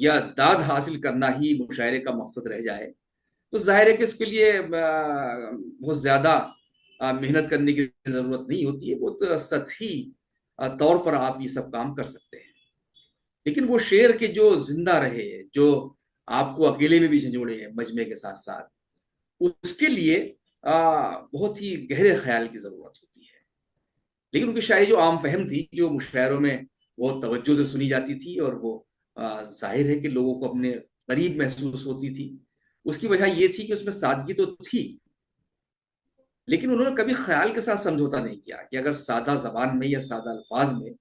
یا داد حاصل کرنا ہی مشاعرے کا مقصد رہ جائے تو ظاہر ہے کہ اس کے لیے بہت زیادہ محنت کرنے کی ضرورت نہیں ہوتی ہے، بہت سطحی طور پر آپ یہ سب کام کر سکتے ہیں۔ لیکن وہ شعر کے جو زندہ رہے، جو آپ کو اکیلے میں بھی جھنجھوڑے مجمع کے ساتھ ساتھ، اس کے لیے بہت ہی گہرے خیال کی ضرورت ہوتی ہے۔ لیکن ان کی شاعری جو عام فہم تھی، جو مشاعروں میں بہت توجہ سے سنی جاتی تھی اور وہ ظاہر ہے کہ لوگوں کو اپنے قریب محسوس ہوتی تھی، اس کی وجہ یہ تھی کہ اس میں سادگی تو تھی، لیکن انہوں نے کبھی خیال کے ساتھ سمجھوتا نہیں کیا کہ اگر سادہ زبان میں یا سادہ الفاظ میں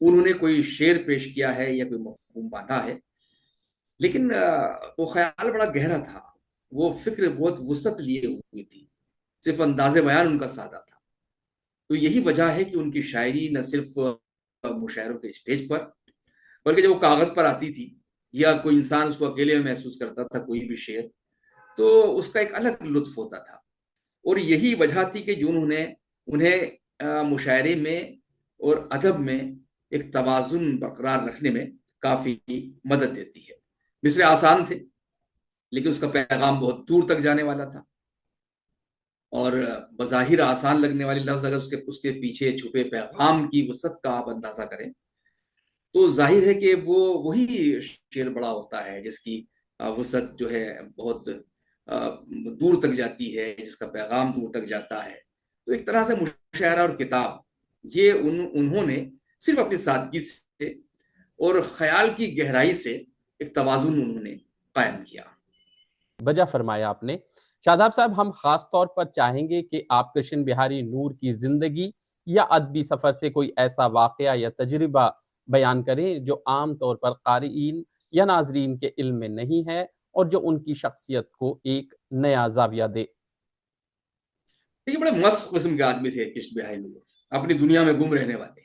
انہوں نے کوئی شعر پیش کیا ہے یا کوئی مفہوم باندھا ہے، لیکن وہ خیال بڑا گہرا تھا، وہ فکر بہت وسعت لیے ہوئی تھی، صرف انداز بیان ان کا سادہ تھا۔ تو یہی وجہ ہے کہ ان کی شاعری نہ صرف مشاعروں کے اسٹیج پر، بلکہ جب وہ کاغذ پر آتی تھی یا کوئی انسان اس کو اکیلے میں محسوس کرتا تھا کوئی بھی شعر، تو اس کا ایک الگ لطف ہوتا تھا۔ اور یہی وجہ تھی کہ جو انہیں مشاعرے میں اور ادب میں ایک توازن برقرار رکھنے میں کافی مدد دیتی ہے۔ مصرے آسان تھے لیکن اس کا پیغام بہت دور تک جانے والا تھا، اور بظاہر آسان لگنے والی لفظ اگر اس کے پیچھے چھپے پیغام کی وسعت کا آپ اندازہ کریں تو ظاہر ہے کہ وہی شعر بڑا ہوتا ہے جس کی وسعت جو ہے بہت دور تک جاتی ہے، جس کا پیغام دور تک جاتا ہے۔ تو ایک طرح سے مشاعرہ اور کتاب یہ انہوں نے صرف اپنی سادگی سے اور خیال کی گہرائی سے ایک توازن انہوں نے قائم کیا۔ بجا فرمایا آپ نے۔ شاداب صاحب، ہم خاص طور پر چاہیں گے کہ آپ کرشن بہاری نور کی زندگی یا ادبی سفر سے کوئی ایسا واقعہ یا تجربہ بیان کریں جو عام طور پر قارئین یا ناظرین کے علم میں نہیں ہے اور جو ان کی شخصیت کو ایک نیا زاویہ دے۔ یہ بڑے مست قسم کے آدمی تھے کرشن بہاری نور، اپنی دنیا میں گم رہنے والے۔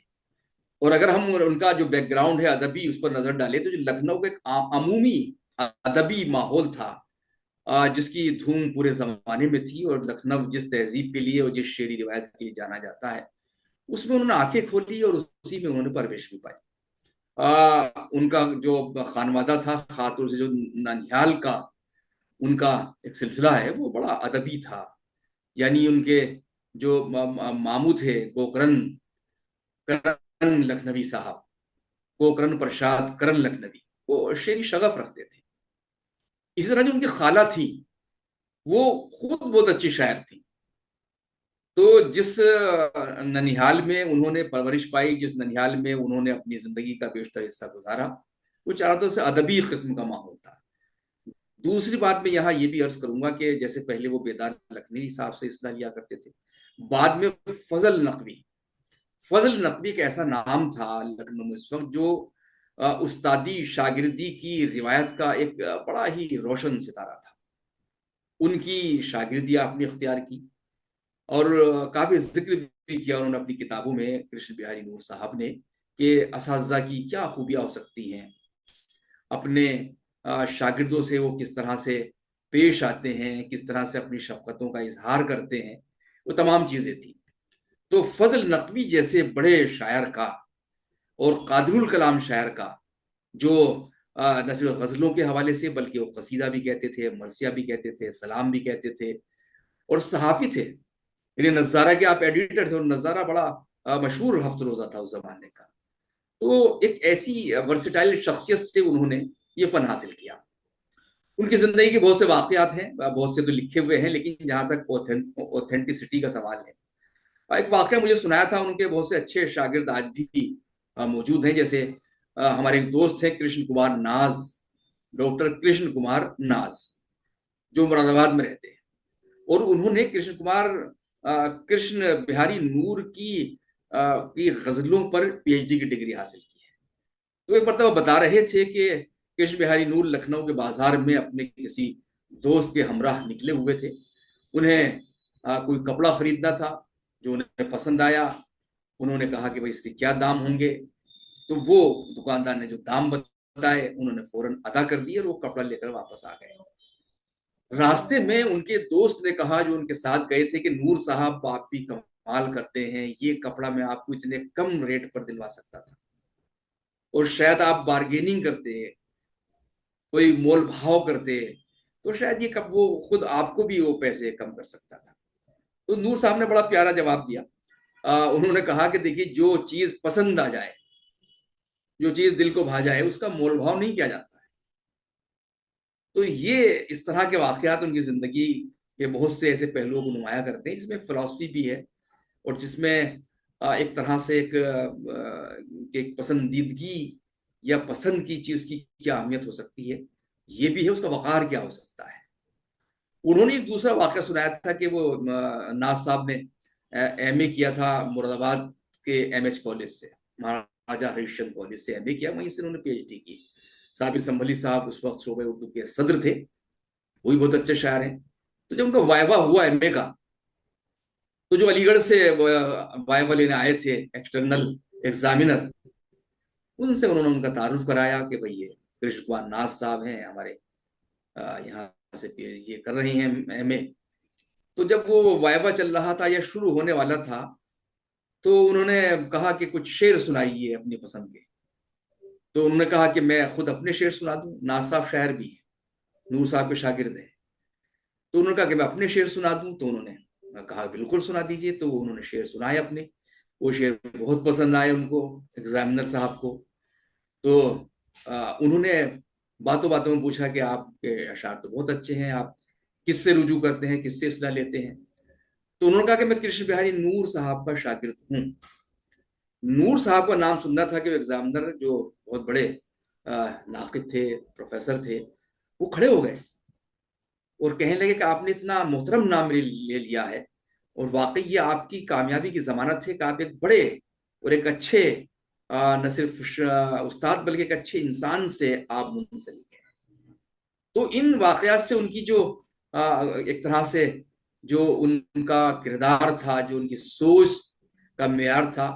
اور اگر ہم ان کا جو بیک گراؤنڈ ہے ادبی اس پر نظر ڈالیں تو جو لکھنؤ کا ایک عمومی ادبی ماحول تھا جس کی دھوم پورے زمانے میں تھی، اور لکھنؤ جس تہذیب کے لیے اور جس شعری روایت کے لیے جانا جاتا ہے اس میں انہوں نے آنکھیں کھولی اور اسی میں انہوں نے پرورش بھی پائی۔ ان کا جو خانوادہ تھا، خاص طور سے جو ننیال کا ان کا ایک سلسلہ ہے وہ بڑا ادبی تھا۔ یعنی ان کے جو ماموں تھے گوکرن لکھنوی صاحب، گوکرن پرشاد کرن لکھنوی، وہ شعری شغف رکھتے تھے۔ اسی طرح جو ان کی خالہ تھی وہ خود بہت اچھی شاعر تھی۔ تو جس ننیال میں انہوں نے پرورش پائی، جس ننیال میں انہوں نے اپنی زندگی کا بیشتر حصہ گزارا، وہ چاروں طرف سے ادبی قسم کا ماحول تھا۔ دوسری بات میں یہاں یہ بھی عرض کروں گا کہ جیسے پہلے وہ بیدار لکھنوی صاحب سے اصلاح لیا کرتے تھے، بعد میں فضل نقوی ایک ایسا نام تھا لکھنؤ میں اس وقت جو استادی شاگردی کی روایت کا ایک بڑا ہی روشن ستارہ تھا۔ ان کی شاگردی آپ نے اختیار کی اور کافی ذکر بھی کیا انہوں نے اپنی کتابوں میں کرشن بہاری نور صاحب نے کہ اساتذہ کی کیا خوبیاں ہو سکتی ہیں، اپنے شاگردوں سے وہ کس طرح سے پیش آتے ہیں، کس طرح سے اپنی شفقتوں کا اظہار کرتے ہیں، وہ تمام چیزیں تھیں۔ تو فضل نقوی جیسے بڑے شاعر کا اور قادر الکلام شاعر کا، جو نہ صرف غزلوں کے حوالے سے بلکہ وہ قصیدہ بھی کہتے تھے، مرثیہ بھی کہتے تھے، سلام بھی کہتے تھے، اور صحافی تھے، یعنی نظارہ کے آپ ایڈیٹر تھے، اور نظارہ بڑا مشہور ہفت روزہ تھا اس زمانے کا۔ تو ایک ایسی ورسٹائل شخصیت سے انہوں نے یہ فن حاصل کیا۔ ان کی زندگی کے بہت سے واقعات ہیں، بہت سے تو لکھے ہوئے ہیں، لیکن جہاں تک اوتھینٹسٹی کا سوال ہے، ایک واقعہ مجھے سنایا تھا، ان کے بہت سے اچھے شاگرد آج بھی موجود ہیں، جیسے ہمارے ایک دوست ہیں کرشن کمار ناز، ڈاکٹر کرشن کمار ناز، جو مراد آباد میں رہتے ہیں، اور انہوں نے کرشن بہاری نور کی غزلوں پر پی ایچ ڈی کی ڈگری حاصل کی ہے۔ تو ایک مرتبہ بتا رہے تھے کہ کرشن بہاری نور لکھنؤ کے بازار میں اپنے کسی دوست کے ہمراہ نکلے ہوئے تھے، انہیں کوئی کپڑا خریدنا تھا جو انہیں پسند آیا، انہوں نے کہا کہ بھائی اس کے کیا دام ہوں گے، تو وہ دکاندار نے جو دام بتائے انہوں نے فوراً ادا کر دیے اور وہ کپڑا لے کر واپس آ گئے۔ راستے میں ان کے دوست نے کہا جو ان کے ساتھ گئے تھے کہ نور صاحب آپ بھی کمال کرتے ہیں، یہ کپڑا میں آپ کو اتنے کم ریٹ پر دلوا سکتا تھا، اور شاید آپ بارگیننگ کرتے ہیں، کوئی مول بھاؤ کرتے تو شاید یہ کب وہ خود آپ کو بھی وہ پیسے کم کر سکتا تھا۔ تو نور صاحب نے بڑا پیارا جواب دیا، انہوں نے کہا کہ دیکھیے جو چیز پسند آ جائے، جو چیز دل کو بھا جائے، اس کا مول بھاؤ نہیں کیا جاتا ہے۔ تو یہ اس طرح کے واقعات ان کی زندگی کے بہت سے ایسے پہلوؤں کو نمایاں کرتے ہیں، جس میں فلسفی بھی ہے، اور جس میں ایک طرح سے ایک پسندیدگی یا پسند کی چیز کی کیا اہمیت ہو سکتی ہے، یہ بھی ہے، اس کا وقار کیا ہو سکتا ہے۔ انہوں نے ایک دوسرا واقعہ سنایا تھا کہ وہ ناز صاحب نے ایم اے کیا تھا مراد آباد کے ایم ایچ کالج سے، مہاراجہ ہریش چند کالج سے ایم اے کیا، وہیں سے انہوں نے پی ایچ ڈی کی۔ صابر سنبھلی صاحب اس وقت شعبہ اردو کے صدر تھے، وہی بہت اچھے شاعر ہیں۔ تو جب ان کا وائوا ہوا ایم اے کا، تو جو علی گڑھ سے وائوا لینے آئے تھے ایکسٹرنل ایگزامینر، ان سے انہوں نے ان کا تعارف کرایا کہ بھئی یہ کرشن کمار ناز صاحب ہیں، ہمارے یہاں سے یہ کر رہی ہیں ایم اے۔ تو جب وہ وائوا چل رہا تھا یا شروع ہونے والا تھا، تو انہوں نے کہا کہ کچھ شعر سنائیے اپنی پسند کے۔ تو انہوں نے کہا کہ میں خود اپنے شعر سنا دوں، ناز صاحب شاعر بھی ہیں، نور صاحب کے شاگرد ہیں۔ تو انہوں نے کہا کہ میں اپنے شعر سنا دوں، تو انہوں نے کہا بالکل سنا دیجئے۔ تو انہوں نے شعر سنائے اپنے، وہ شعر بہت پسند آئے ان کو، ایگزامینر صاحب کو۔ تو انہوں نے باتوں باتوں میں پوچھا کہ آپ کے اشعار تو بہت اچھے ہیں، آپ کس سے رجوع کرتے ہیں، کس سے اصلاح لیتے ہیں؟ تو انہوں نے کہا کہ میں کرشن بہاری نور صاحب کا شاگرد ہوں۔ نور صاحب کا نام سننا تھا کہ وہ ایگزامینر جو بہت بڑے ناقد تھے، پروفیسر تھے، وہ کھڑے ہو گئے اور کہنے لگے کہ آپ نے اتنا محترم نام لے لیا ہے، اور واقعی یہ آپ کی کامیابی کی ضمانت ہے کہ آپ ایک بڑے اور ایک اچھے نہ صرف استاد بلکہ ایک اچھے انسان سے آپ منسلک ہیں۔ تو ان واقعات سے ان کی جو ایک طرح سے جو ان کا کردار تھا، جو ان کی سوچ کا معیار تھا،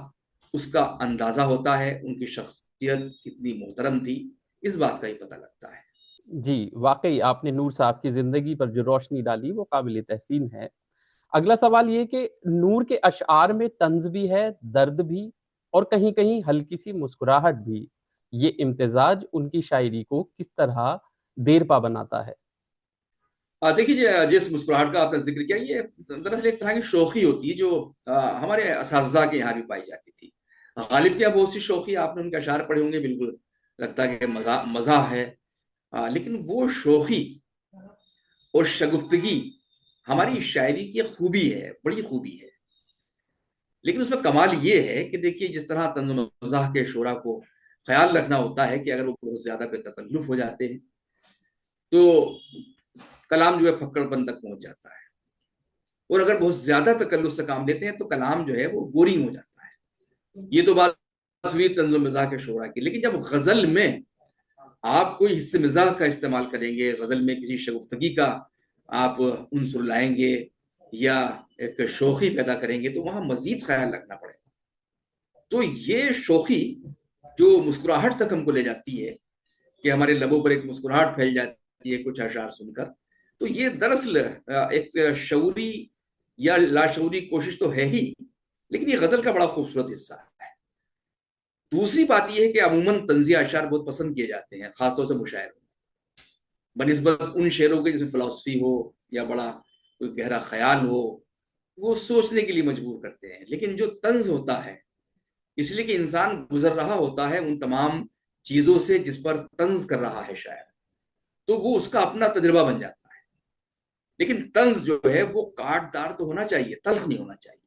اس کا اندازہ ہوتا ہے، ان کی شخصیت کتنی محترم تھی، اس بات کا ہی پتہ لگتا ہے۔ جی واقعی آپ نے نور صاحب کی زندگی پر جو روشنی ڈالی وہ قابل تحسین ہے۔ اگلا سوال یہ کہ نور کے اشعار میں طنز بھی ہے، درد بھی، اور کہیں کہیں ہلکی سی مسکراہٹ بھی۔ یہ امتزاج ان کی شاعری کو کس طرح دیر پا بناتا ہے؟ دیکھیے جس مسکراہٹ کا آپ نے ذکر کیا، یہ دراصل ایک طرح کی شوخی ہوتی ہے جو ہمارے اساتذہ کے یہاں بھی پائی جاتی تھی۔ غالب کے یہاں بہت سی شوخی، آپ نے ان کے اشعار پڑھے ہوں گے، بالکل لگتا ہے کہ مزاح ہے، لیکن وہ شوخی اور شگفتگی ہماری شاعری کی خوبی ہے، بڑی خوبی ہے۔ لیکن اس میں کمال یہ ہے کہ دیکھیے جس طرح طنز و مزاح کے شعرا کو خیال رکھنا ہوتا ہے کہ اگر وہ بہت زیادہ بے تکلف ہو جاتے ہیں تو کلام جو ہے پھکڑ پن تک پہنچ جاتا ہے، اور اگر بہت زیادہ تکلف سے کام لیتے ہیں تو کلام جو ہے وہ بورنگ ہو جاتا ہے۔ یہ تو بات ہوئی طنز و مزاح کے شعرا کی، لیکن جب غزل میں آپ کوئی حصہ مزاح کا استعمال کریں گے، غزل میں کسی شگفتگی کا آپ عنصر لائیں گے یا ایک شوخی پیدا کریں گے، تو وہاں مزید خیال رکھنا پڑے گا۔ تو یہ شوخی جو مسکراہٹ تک ہم کو لے جاتی ہے کہ ہمارے لبوں پر ایک مسکراہٹ پھیل جاتی ہے کچھ اشعار سن کر، تو یہ دراصل ایک شعوری یا لاشعوری کوشش تو ہے ہی، لیکن یہ غزل کا بڑا خوبصورت حصہ ہے۔ دوسری بات یہ ہے کہ عموماً طنزیہ اشعار بہت پسند کیے جاتے ہیں، خاص طور سے مشاعروں بنسبت ان شعروں کے جس میں فلسفی ہو یا بڑا کوئی گہرا خیال ہو، وہ سوچنے کے لیے مجبور کرتے ہیں۔ لیکن جو طنز ہوتا ہے، اس لیے کہ انسان گزر رہا ہوتا ہے ان تمام چیزوں سے جس پر طنز کر رہا ہے شاعر، تو وہ اس کا اپنا تجربہ بن جاتا ہے۔ لیکن طنز جو ہے وہ کاٹ دار تو ہونا چاہیے، تلخ نہیں ہونا چاہیے۔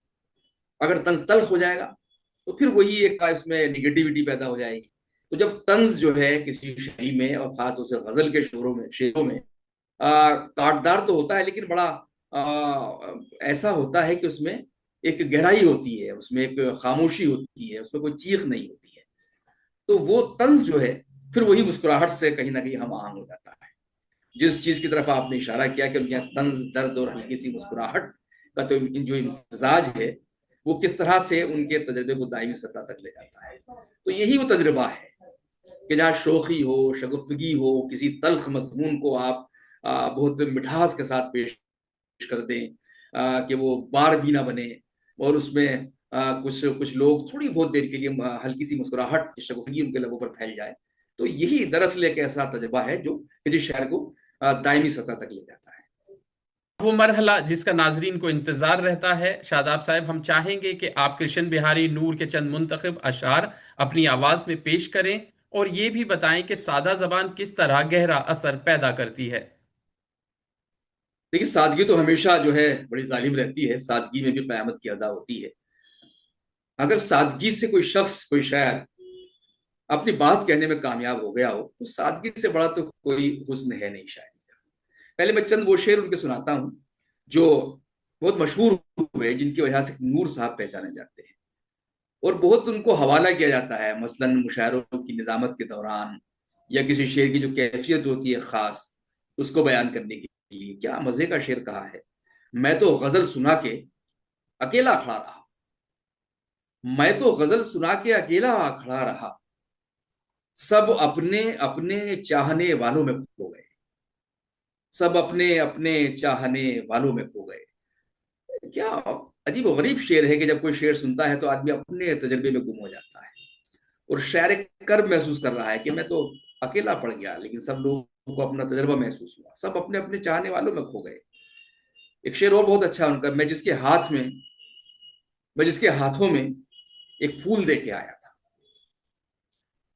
اگر طنز تلخ ہو جائے گا تو پھر وہی ایک اس میں نگیٹیوٹی پیدا ہو جائے گی۔ تو جب طنز جو ہے کسی شاعری میں، اور خاص طور سے غزل کے شعروں میں کاٹدار تو ہوتا ہے، لیکن بڑا ایسا ہوتا ہے کہ اس میں ایک گہرائی ہوتی ہے، اس میں ایک خاموشی ہوتی ہے، اس میں کوئی چیخ نہیں ہوتی ہے۔ تو وہ طنز جو ہے پھر وہی مسکراہٹ سے کہیں نہ کہیں ہم آہنگ ہو جاتا ہے۔ جس چیز کی طرف آپ نے اشارہ کیا کہ ان کے یہاں طنز، درد اور ہلکی سی مسکراہٹ کا تو جو امتزاج ہے وہ کس طرح سے ان کے تجربے کو دائمی سطح تک لے جاتا ہے۔ تو یہی وہ تجربہ ہے کہ جہاں شوخی ہو، شگفتگی ہو، کسی تلخ مضمون کو آپ بہت مٹھاس کے ساتھ پیش کر دیں کہ وہ بار بھی نہ بنے، اور اس میں کچھ لوگ تھوڑی بہت دیر کے لیے ہلکی سی مسکراہٹ، شگفتگی ان کے لبوں پر پھیل جائے، تو یہی دراصل ایک ایسا تجربہ ہے جو کسی شہر کو دائمی سطح تک لے جاتا ہے۔ وہ مرحلہ جس کا ناظرین کو انتظار رہتا ہے، شاداب صاحب ہم چاہیں گے کہ آپ کرشن بہاری نور کے چند منتخب اشعار اپنی آواز میں پیش کریں اور یہ بھی بتائیں کہ سادہ زبان کس طرح گہرا اثر پیدا کرتی ہے۔ دیکھیے سادگی تو ہمیشہ جو ہے بڑی ظالم رہتی ہے، سادگی میں بھی قیامت کی ادا ہوتی ہے۔ اگر سادگی سے کوئی شخص، کوئی شاعر اپنی بات کہنے میں کامیاب ہو گیا ہو تو سادگی سے بڑا تو کوئی حسن ہے نہیں شاعری کا۔ پہلے میں چند وہ شعر ان کے سناتا ہوں جو بہت مشہور ہوئے، جن کی وجہ سے نور صاحب پہچانے جاتے ہیں اور بہت ان کو حوالہ کیا جاتا ہے، مثلا مشاعروں کی نظامت کے دوران یا کسی شعر کی جو کیفیت ہوتی ہے خاص، اس کو بیان کرنے کے لیے۔ کیا مزے کا شعر کہا ہے، میں تو غزل سنا کے اکیلا کھڑا رہا، میں تو غزل سنا کے اکیلا کھڑا رہا، سب اپنے اپنے چاہنے والوں میں کھو گئے، سب اپنے اپنے چاہنے والوں میں کھو گئے۔ کیا عجیب و غریب شعر ہے کہ جب کوئی شعر سنتا ہے تو آدمی اپنے تجربے میں گم ہو جاتا ہے اور شاعر کرب محسوس کر رہا ہے کہ میں تو اکیلا پڑ گیا لیکن سب لوگوں کو اپنا تجربہ محسوس ہوا، سب اپنے اپنے چاہنے والوں میں کھو گئے۔ ایک شعر اور بہت اچھا ان کا، میں جس کے ہاتھوں میں ایک پھول دے کے آیا تھا،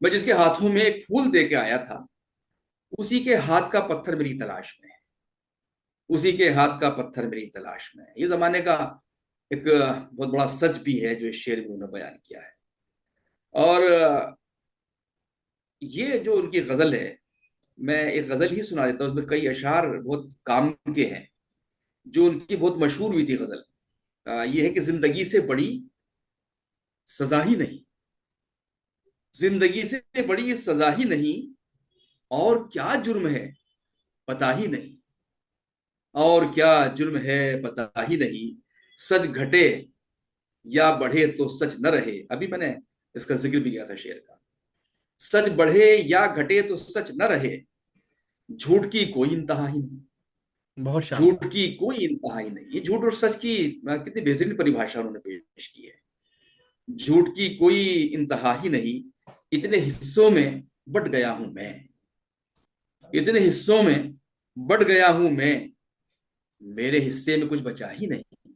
میں جس کے ہاتھوں میں ایک پھول دے کے آیا تھا، اسی کے ہاتھ کا پتھر میری تلاش میں ہے، اسی کے ہاتھ کا پتھر میری تلاش میں ہے۔ یہ زمانے کا ایک بہت بڑا سچ بھی ہے جو اس شعر میں انہوں نے بیان کیا ہے۔ اور یہ جو ان کی غزل ہے، میں ایک غزل ہی سنا دیتا ہوں، اس میں کئی اشعار بہت کام کے ہیں جو ان کی بہت مشہور ہوئی تھی غزل۔ یہ ہے کہ زندگی سے بڑی سزا ہی نہیں، زندگی سے بڑی سزا ہی نہیں، اور کیا جرم ہے پتا ہی نہیں، اور کیا جرم ہے پتا ہی نہیں، سچ گھٹے یا بڑھے تو سچ نہ رہے۔ ابھی میں نے اس کا ذکر بھی کیا تھا شعر کا، سچ بڑھے یا گھٹے تو سچ نہ رہے، جھوٹ کی کوئی انتہا ہی نہیں، بہت جھوٹ شاندار۔ کی کوئی انتہا ہی نہیں۔ یہ جھوٹ اور سچ کی کتنی بہترین پریبھاشا انہوں نے پیش کی ہے۔ جھوٹ کی کوئی انتہا ہی نہیں، اتنے حصوں میں بٹ گیا ہوں میں، اتنے حصوں میں بٹ گیا ہوں میں، میرے حصے میں کچھ بچا ہی نہیں،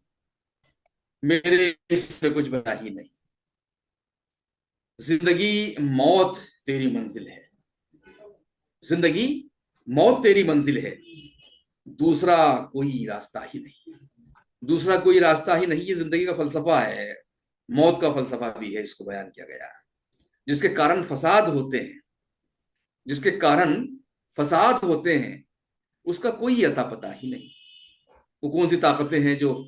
میرے حصے میں کچھ بچا ہی نہیں، زندگی موت تیری منزل ہے، زندگی موت تیری منزل ہے، دوسرا کوئی راستہ ہی نہیں، دوسرا کوئی راستہ ہی نہیں۔ یہ زندگی کا فلسفہ ہے، موت کا فلسفہ بھی ہے، اس کو بیان کیا گیا ہے۔ جس کے کارن فساد ہوتے ہیں، جس کے کارن فساد ہوتے ہیں، اس کا کوئی عطا پتہ ہی نہیں۔ وہ کون سی طاقتیں ہیں جو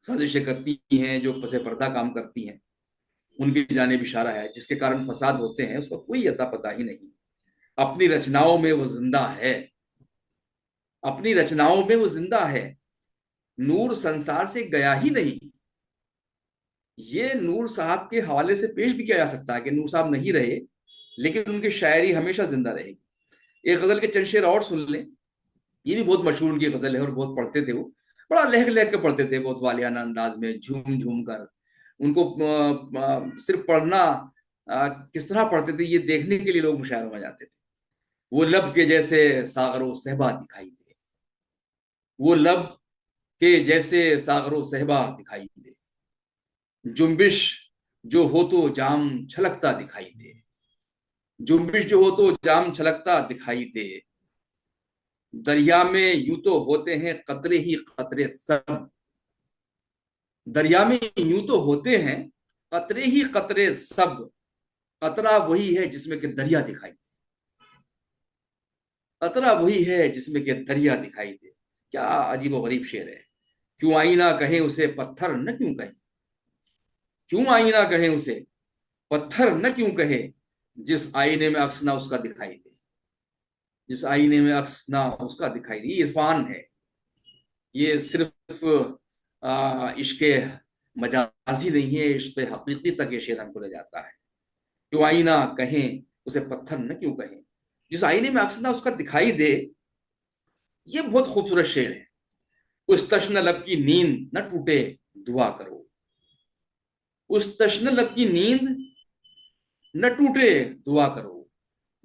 سازشیں کرتی ہیں، جو پس پردہ کام کرتی ہیں، ان کی جانب اشارہ ہے۔ جس کے کارن فساد ہوتے ہیں اس کا کوئی عطا پتہ ہی نہیں، اپنی رچناؤں میں وہ زندہ ہے، اپنی رچناؤں میں وہ زندہ ہے، نور سنسار سے گیا ہی نہیں۔ یہ نور صاحب کے حوالے سے پیش بھی کیا جا سکتا ہے کہ نور صاحب نہیں رہے لیکن ان کی شاعری ہمیشہ زندہ رہے گی۔ ایک غزل کے چند شعر اور سن لیں، یہ بھی بہت مشہور ان کی غزل ہے اور بہت پڑھتے تھے، وہ بڑا لہک لہک کے پڑھتے تھے، بہت والیانہ انداز میں، جھوم جھوم کر۔ ان کو صرف پڑھنا کس طرح پڑھتے تھے یہ دیکھنے کے لیے لوگ مشاعروں میں جاتے تھے۔ وہ لب کے جیسے ساغر و صہبا دکھائی دے، وہ لب کے جیسے ساغر و صہبا دکھائی دے، جنبش جو ہو تو جام چھلکتا دکھائی دے، جنبش جو ہو تو جام چھلکتا دکھائی دے، دریا میں یوں تو ہوتے ہیں قطرے ہی قطرے سب، دریا میں یوں تو ہوتے ہیں قطرے ہی قطرے سب، قطرہ وہی ہے جس میں کہ دریا دکھائی دے، قطرہ وہی ہے جس میں کہ دریا دکھائی دے۔ کیا عجیب و غریب شعر ہے۔ کیوں آئینہ کہیں اسے پتھر نہ کیوں کہیں، کیوں آئینہ کہیں اسے پتھر نہ کیوں کہے، جس آئینے میں عکس نہ اس کا دکھائی دے، جس آئینے میں عکس نہ اس کا دکھائی دے۔ یہ عرفان ہے، یہ صرف عشق مجازی نہیں ہے، عشق حقیقی تک یہ شعر ہم کو لے جاتا ہے۔ کیوں آئینہ کہیں اسے پتھر نہ کیوں کہیں، جس آئینے میں عکس نہ اس کا دکھائی دے۔ یہ بہت خوبصورت شعر ہے۔ اس تشنہ لب کی نیند نہ ٹوٹے دعا کرو، اس تشنہ لب کی نیند نہ ٹوٹے دعا کرو،